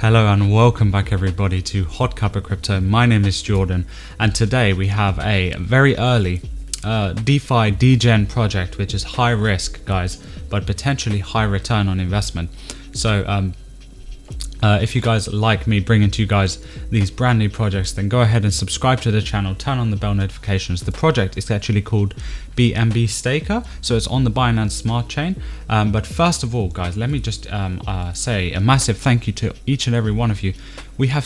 Hello and welcome back everybody to HotCuppaCrypto. My name is Jordan and today we have a very early DeFi degen project which is high risk, guys, but potentially high return on investment. So if you guys like me bringing to you guys these brand new projects, then go ahead and subscribe to the channel, turn on the bell notifications. The project is actually called BNB STAKER, so it's on the Binance Smart Chain. But first of all, guys, let me just say a massive thank you to each and every one of you. We have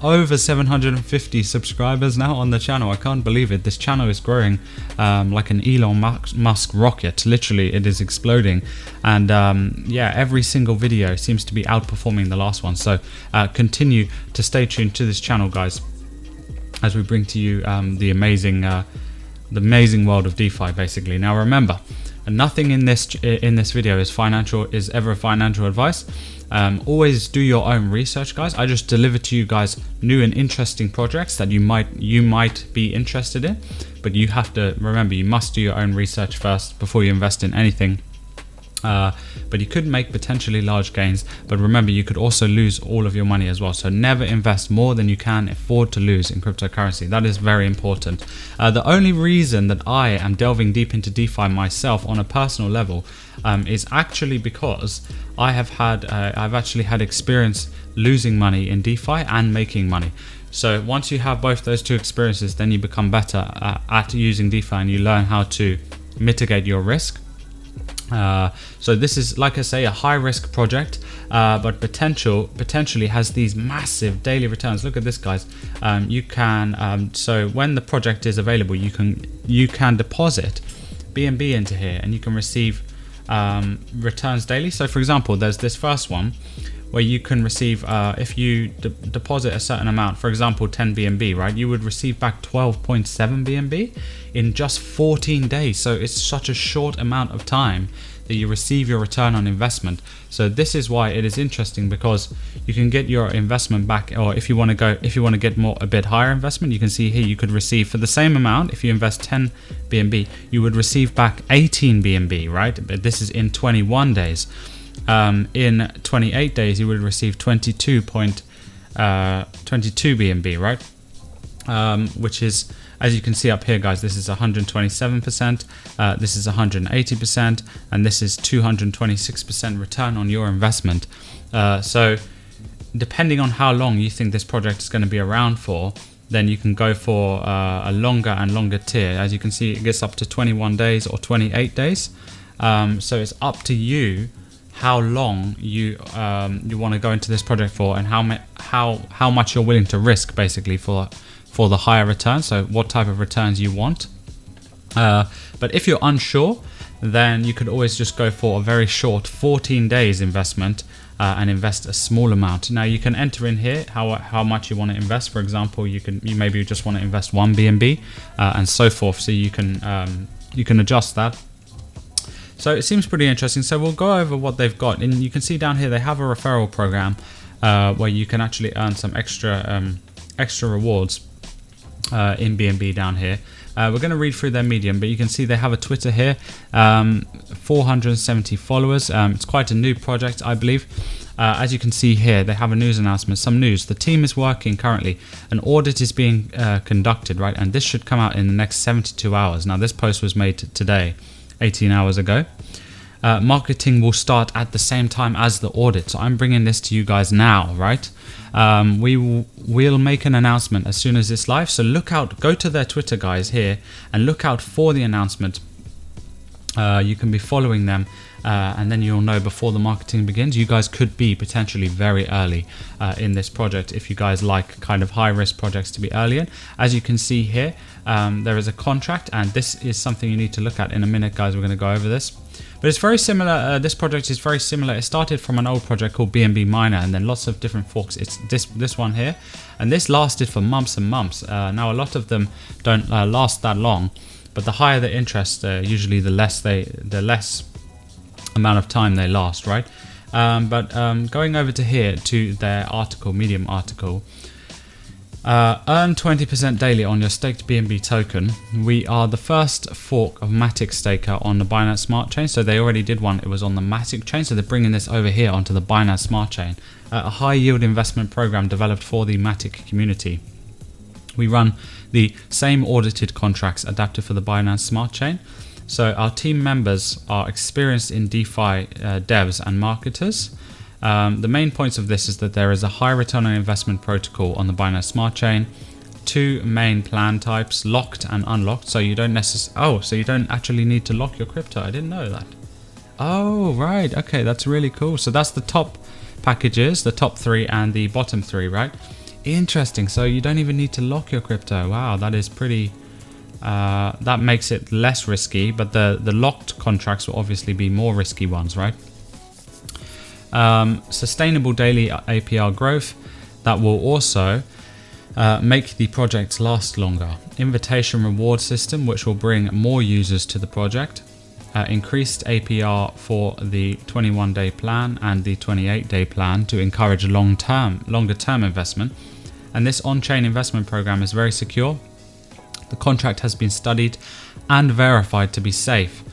over 750 subscribers now on the channel. I can't believe it. This channel is growing like an Elon Musk rocket. Literally, it is exploding. And yeah, every single video seems to be outperforming the last one. So continue to stay tuned to this channel, guys, as we bring to you the amazing world of DeFi, basically. Now remember, nothing in this video is ever financial advice. Always do your own research, guys. I just deliver to you guys new and interesting projects that you might be interested in, but you have to remember, you must do your own research first before you invest in anything. But you could make potentially large gains, but remember, you could also lose all of your money as well. So never invest more than you can afford to lose in cryptocurrency. That is very important. The only reason that I am delving deep into DeFi myself on a personal level is actually because I've actually had experience losing money in DeFi and making money. So once you have both those two experiences, then you become better at using DeFi and you learn how to mitigate your risk. So this is, like I say, a high risk project, but potentially has these massive daily returns. Look at this, guys. You can so when the project is available, you can deposit BNB into here and you can receive returns daily. So for example, there's this first one where you can receive, if you deposit a certain amount, for example 10 BNB, right, you would receive back 12.7 BNB in just 14 days. So it's such a short amount of time that you receive your return on investment. So this is why it is interesting, because you can get your investment back, or if you want to get a bit higher investment, you can see here you could receive, for the same amount, if you invest 10 BNB, you would receive back 18 BNB, right? But this is in 21 days. In 28 days you would receive 22 BNB, right? Which is, as you can see up here, guys, this is 127%, this is 180%, and this is 226% return on your investment. So depending on how long you think this project is going to be around for, then you can go for a longer and longer tier. As you can see, it gets up to 21 days or 28 days. So it's up to you how long you want to go into this project for, and how much you're willing to risk, basically, for the higher return. So what type of returns you want. But if you're unsure, then you could always just go for a very short 14 days investment and invest a small amount. Now you can enter in here how much you want to invest. For example, you maybe just want to invest 1 BNB and so forth. So you can adjust that. So it seems pretty interesting. So we'll go over what they've got, and you can see down here they have a referral program where you can actually earn some extra rewards in BNB down here. We're going to read through their Medium, but you can see they have a Twitter here, 470 followers. It's quite a new project, I believe. As you can see here, they have a news announcement, some news. The team is working currently. An audit is being conducted, right? And this should come out in the next 72 hours. Now, this post was made today, 18 hours ago. Marketing will start at the same time as the audit. So I'm bringing this to you guys now, right? We'll make an announcement as soon as it's live. So look out, go to their Twitter, guys, here, and look out for the announcement. You can be following them, and then you'll know before the marketing begins. You guys could be potentially very early in this project if you guys like kind of high risk projects to be early in. As you can see here, there is a contract, and this is something you need to look at in a minute, guys. We're going to go over this. But it's very similar. This project is very similar. It started from an old project called BNB Miner, and then lots of different forks. It's this one here, and this lasted for months and months. Now a lot of them don't last that long, but the higher the interest, usually the less amount of time they last, right? But going over to here to their article, Medium article, Earn 20% daily on your staked BNB token. We are the first fork of Matic Staker on the Binance Smart Chain. So they already did one. It was on the Matic chain. So they're bringing this over here onto the Binance Smart Chain. A high yield investment program developed for the Matic community. We run the same audited contracts adapted for the Binance Smart Chain. So our team members are experienced in DeFi devs and marketers. The main points of this is that there is a high return on investment protocol on the Binance Smart Chain, 2 main plan types, locked and unlocked. So you don't so you don't actually need to lock your crypto. I didn't know that. Oh, right. Okay, that's really cool. So that's the top packages, the top 3 and the bottom 3, right? Interesting. So you don't even need to lock your crypto. Wow, that is pretty. That makes it less risky, but the locked contracts will obviously be more risky ones, right? Sustainable daily APR growth that will also make the project last longer. Invitation reward system which will bring more users to the project. Increased APR for the 21-day plan and the 28-day plan to encourage longer term investment. And this on-chain investment program is very secure. The contract has been studied and verified to be safe.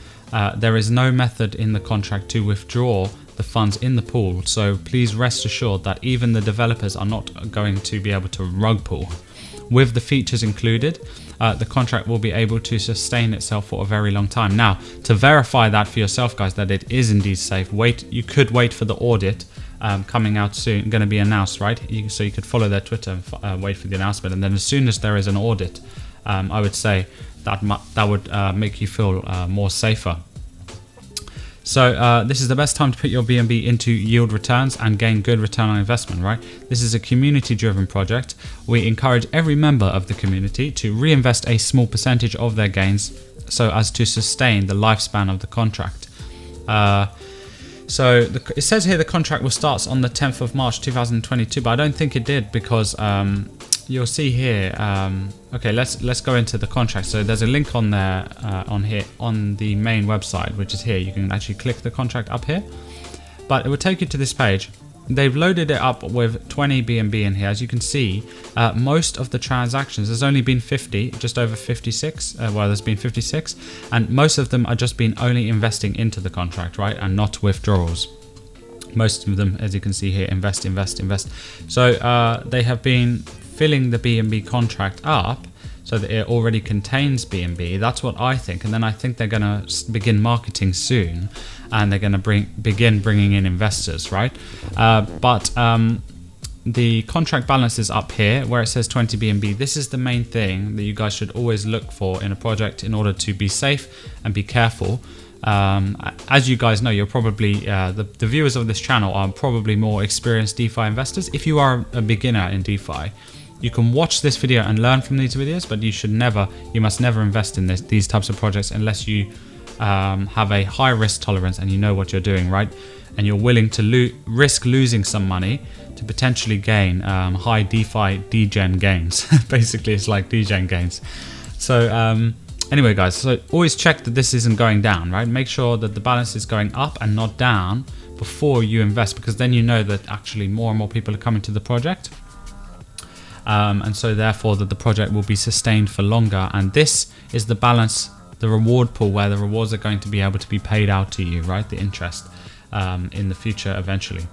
There is no method in the contract to withdraw the funds in the pool, so please rest assured that even the developers are not going to be able to rug pull. With the features included, the contract will be able to sustain itself for a very long time. Now, to verify that for yourself, guys, that it is indeed safe, you could wait for the audit coming out soon, going to be announced, right? So you could follow their Twitter and wait for the announcement, and then as soon as there is an audit, I would say that would make you feel more safer. So this is the best time to put your BNB into yield returns and gain good return on investment, right? This is a community-driven project. We encourage every member of the community to reinvest a small percentage of their gains so as to sustain the lifespan of the contract. It says here the contract will start on the 10th of March 2022, but I don't think it did because you'll see here. Okay, let's go into the contract. So there's a link on there on the main website, which is here. You can actually click the contract up here, but it will take you to this page. They've loaded it up with 20 BNB in here. As you can see, most of the transactions, there's only been 50, just over 56. Well, there's been 56, and most of them are just been only investing into the contract, right, and not withdrawals. Most of them, as you can see here, invest. So they have been filling the BNB contract up so that it already contains BNB. That's what I think. And then I think they're going to begin marketing soon, and they're going to begin bringing in investors, right? But the contract balance is up here where it says 20 BNB. This is the main thing that you guys should always look for in a project in order to be safe and be careful. As you guys know, you're probably the viewers of this channel are probably more experienced DeFi investors. If you are a beginner in DeFi, you can watch this video and learn from these videos, but you must never invest in these types of projects unless you have a high risk tolerance and you know what you're doing, right? And you're willing to risk losing some money to potentially gain high DeFi degen gains. Basically, it's like degen gains. So anyway, guys, so always check that this isn't going down, right? Make sure that the balance is going up and not down before you invest, because then you know that actually more and more people are coming to the project. And so therefore that the project will be sustained for longer. And this is the balance, the reward pool, where the rewards are going to be able to be paid out to you, right? The interest in the future eventually.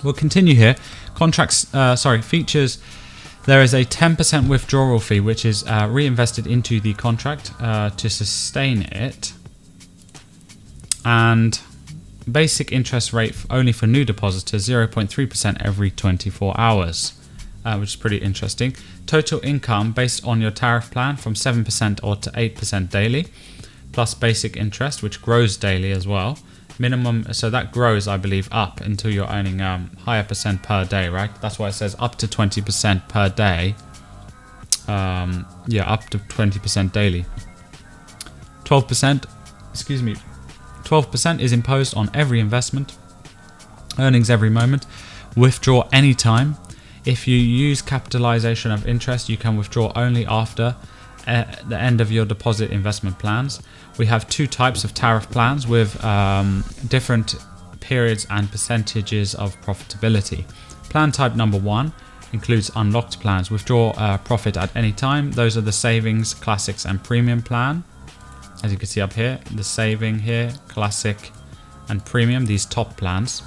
We'll continue here. Features. There is a 10% withdrawal fee, which is reinvested into the contract to sustain it. And basic interest rate only for new depositors, 0.3% every 24 hours. Which is pretty interesting. Total income based on your tariff plan from 7% or to 8% daily, plus basic interest, which grows daily as well. Minimum, so that grows, I believe, up until you're earning higher percent per day, right? That's why it says up to 20% per day. Yeah, up to 20% daily. 12% is imposed on every investment. Earnings every moment. Withdraw anytime. If you use capitalization of interest, you can withdraw only after the end of your deposit investment plans. We have 2 types of tariff plans with different periods and percentages of profitability. Plan type number 1 includes unlocked plans. Withdraw profit at any time. Those are the savings, classics, and premium plan. As you can see up here, the saving here, classic, and premium, these top plans.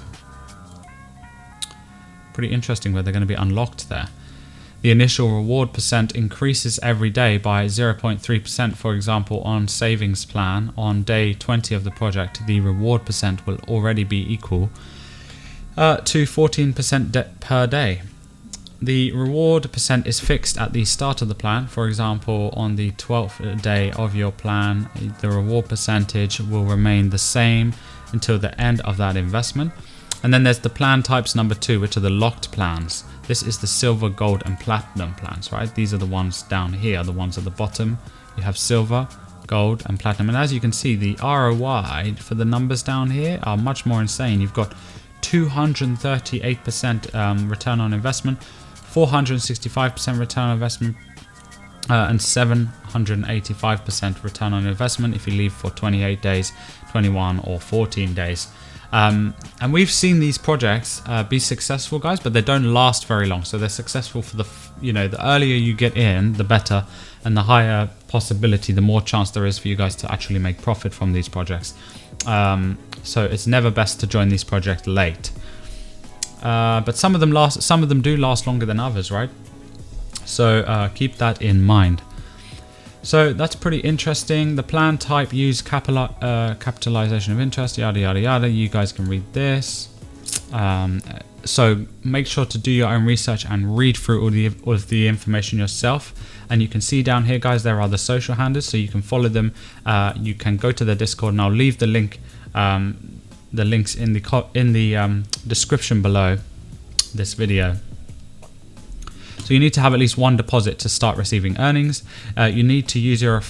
Pretty interesting where they're going to be unlocked there. The initial reward percent increases every day by 0.3%. For example, on savings plan, on day 20 of the project, the reward percent will already be equal to 14% per day. The reward percent is fixed at the start of the plan. For example, on the 12th day of your plan, the reward percentage will remain the same until the end of that investment. And then there's the plan types number 2, which are the locked plans. This is the silver, gold, and platinum plans, right? These are the ones down here, the ones at the bottom. You have silver, gold, and platinum. And as you can see, the ROI for the numbers down here are much more insane. You've got 238% return on investment, 465% return on investment, and 785% return on investment if you leave for 28 days, 21 or 14 days. And we've seen these projects be successful, guys, but they don't last very long. So they're successful for the earlier you get in, the better, and the higher possibility, the more chance there is for you guys to actually make profit from these projects. So it's never best to join these projects late. But some of them do last longer than others, right? So keep that in mind. So that's pretty interesting. The plan type use capitalization of interest, yada yada yada. You guys can read this. So make sure to do your own research and read through all of the information yourself. And you can see down here, guys, there are the social handles, so you can follow them. You can go to their Discord, and I'll leave the link, the links in the description below this video. So you need to have at least one deposit to start receiving earnings. You need to use your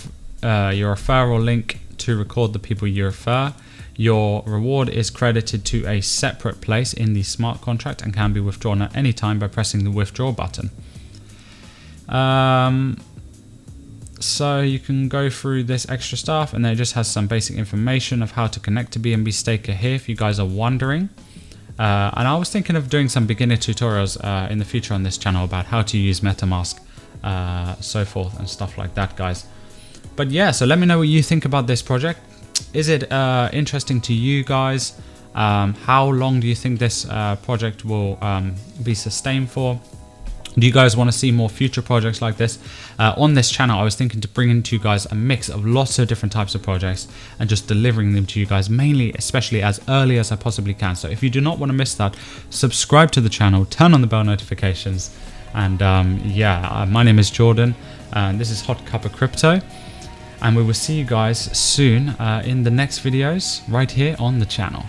referral link to record the people you refer. Your reward is credited to a separate place in the smart contract and can be withdrawn at any time by pressing the withdraw button. So you can go through this extra stuff, and then it just has some basic information of how to connect to BNB Staker here if you guys are wondering. And I was thinking of doing some beginner tutorials in the future on this channel about how to use MetaMask, so forth and stuff like that, guys. But yeah, so let me know what you think about this project. Is it interesting to you guys? How long do you think this project will be sustained for? Do you guys want to see more future projects like this? On this channel, I was thinking to bring into you guys a mix of lots of different types of projects and just delivering them to you guys, especially as early as I possibly can. So if you do not want to miss that, subscribe to the channel, turn on the bell notifications. And my name is Jordan, and this is HotCuppaCrypto. And we will see you guys soon in the next videos right here on the channel.